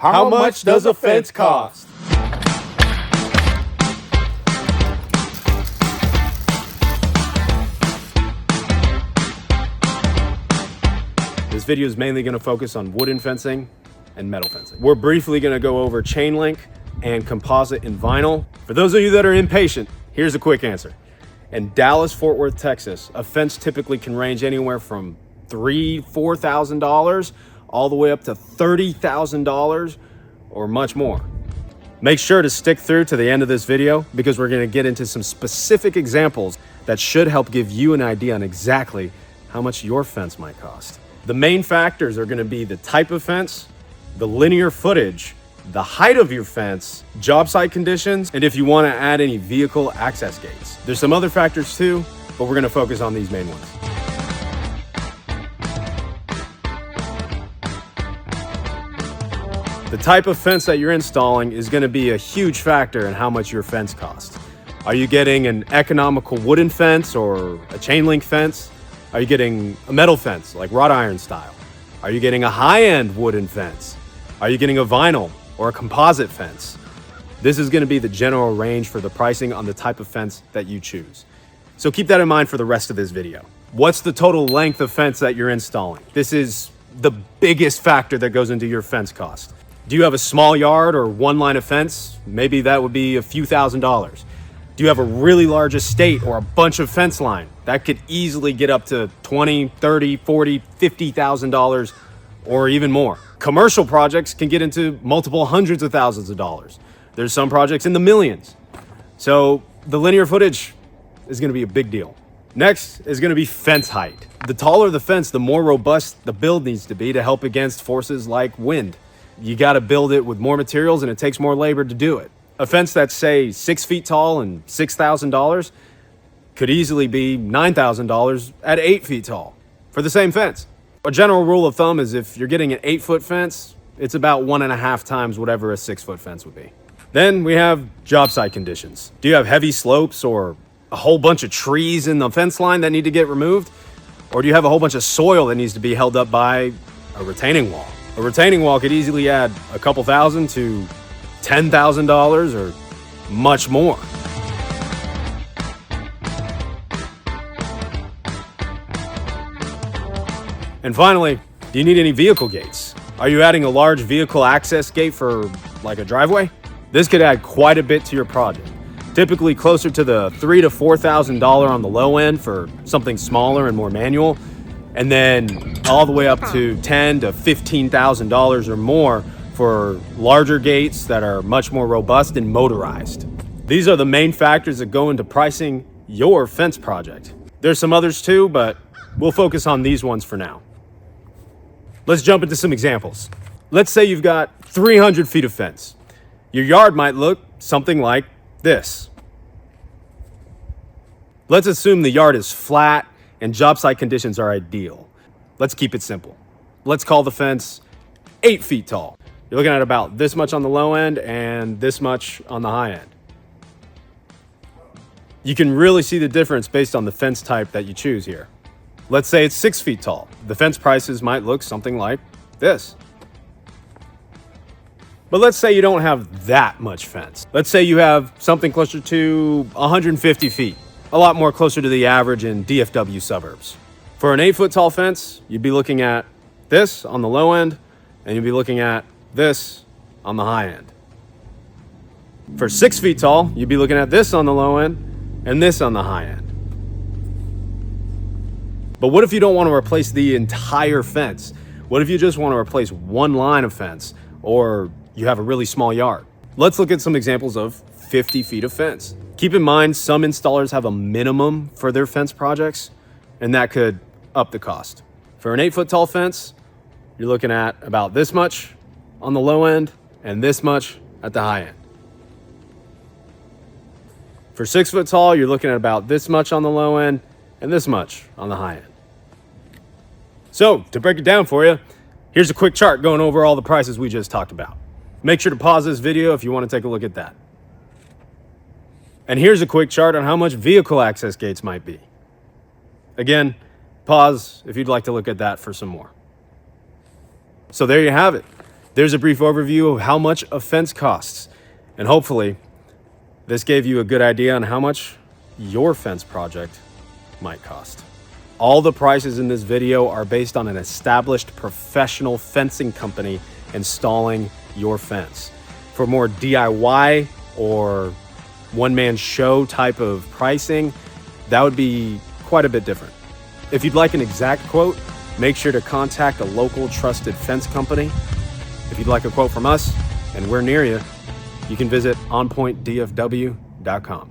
How much does a fence cost? This video is mainly going to focus on wooden fencing and metal fencing. We're briefly going to go over chain link and composite and vinyl. For those of you that are impatient, here's a quick answer. In Dallas, Fort Worth, Texas, a fence typically can range anywhere from $3,000–$4,000 all the way up to $30,000 or much more. Make sure to stick through to the end of this video because we're going to get into some specific examples that should help give you an idea on exactly how much your fence might cost. The main factors are going to be the type of fence, the linear footage, the height of your fence, job site conditions, and if you want to add any vehicle access gates. There's some other factors too, but we're going to focus on these main ones. The type of fence that you're installing is going to be a huge factor in how much your fence costs. Are you getting an economical wooden fence or a chain link fence? Are you getting a metal fence like wrought iron style? Are you getting a high-end wooden fence? Are you getting a vinyl or a composite fence? This is going to be the general range for the pricing on the type of fence that you choose. So keep that in mind for the rest of this video. What's the total length of fence that you're installing? This is the biggest factor that goes into your fence cost. Do you have a small yard or one line of fence? Maybe that would be a few $1,000s. Do you have a really large estate or a bunch of fence line? That could easily get up to $20,000, $30,000, $40,000, $50,000 or even more. Commercial projects can get into multiple hundreds of thousands of dollars. There's some projects in the millions. So the linear footage is going to be a big deal. Next is going to be fence height. The taller the fence, the more robust the build needs to be to help against forces like wind. You got to build it with more materials and it takes more labor to do it. A fence that's say 6 feet tall and $6,000 could easily be $9,000 at 8 feet tall for the same fence. A general rule of thumb is if you're getting an 8-foot fence, it's about 1.5 times whatever a 6-foot fence would be. Then we have job site conditions. Do you have heavy slopes or a whole bunch of trees in the fence line that need to get removed? Or do you have a whole bunch of soil that needs to be held up by a retaining wall? A retaining wall could easily add a couple thousand to $10,000 or much more. And finally, do you need any vehicle gates? Are you adding a large vehicle access gate for like a driveway? This could add quite a bit to your project. Typically closer to the $3,000 to $4,000 on the low end for something smaller and more manual, and then all the way up to $10,000 to $15,000 or more for larger gates that are much more robust and motorized. These are the main factors that go into pricing your fence project. There's some others too, but we'll focus on these ones for now. Let's jump into some examples. Let's say you've got 300 feet of fence. Your yard might look something like this. Let's assume the yard is flat and job site conditions are ideal. Let's keep it simple. Let's call the fence 8 feet tall. You're looking at about this much on the low end and this much on the high end. You can really see the difference based on the fence type that you choose here. Let's say it's 6 feet tall. The fence prices might look something like this. But let's say you don't have that much fence. Let's say you have something closer to 150 feet, a lot more closer to the average in DFW suburbs. For an 8 foot tall fence, you'd be looking at this on the low end, and you'd be looking at this on the high end. For 6 feet tall, you'd be looking at this on the low end and this on the high end. But what if you don't want to replace the entire fence? What if you just want to replace one line of fence or you have a really small yard? Let's look at some examples of 50 feet of fence. Keep in mind, some installers have a minimum for their fence projects, and that could up the cost. For an 8 foot tall fence, you're looking at about this much on the low end and this much at the high end. For 6 foot tall, you're looking at about this much on the low end and this much on the high end. So to break it down for you, here's a quick chart going over all the prices we just talked about. Make sure to pause this video if you want to take a look at that. And here's a quick chart on how much vehicle access gates might be. Again, pause if you'd like to look at that for some more. So there you have it. There's a brief overview of how much a fence costs, and hopefully this gave you a good idea on how much your fence project might cost. All the prices in this video are based on an established professional fencing company installing your fence. For more DIY or one-man show type of pricing, that would be quite a bit different. If you'd like an exact quote, make sure to contact a local trusted fence company. If you'd like a quote from us and we're near you, you can visit onpointdfw.com.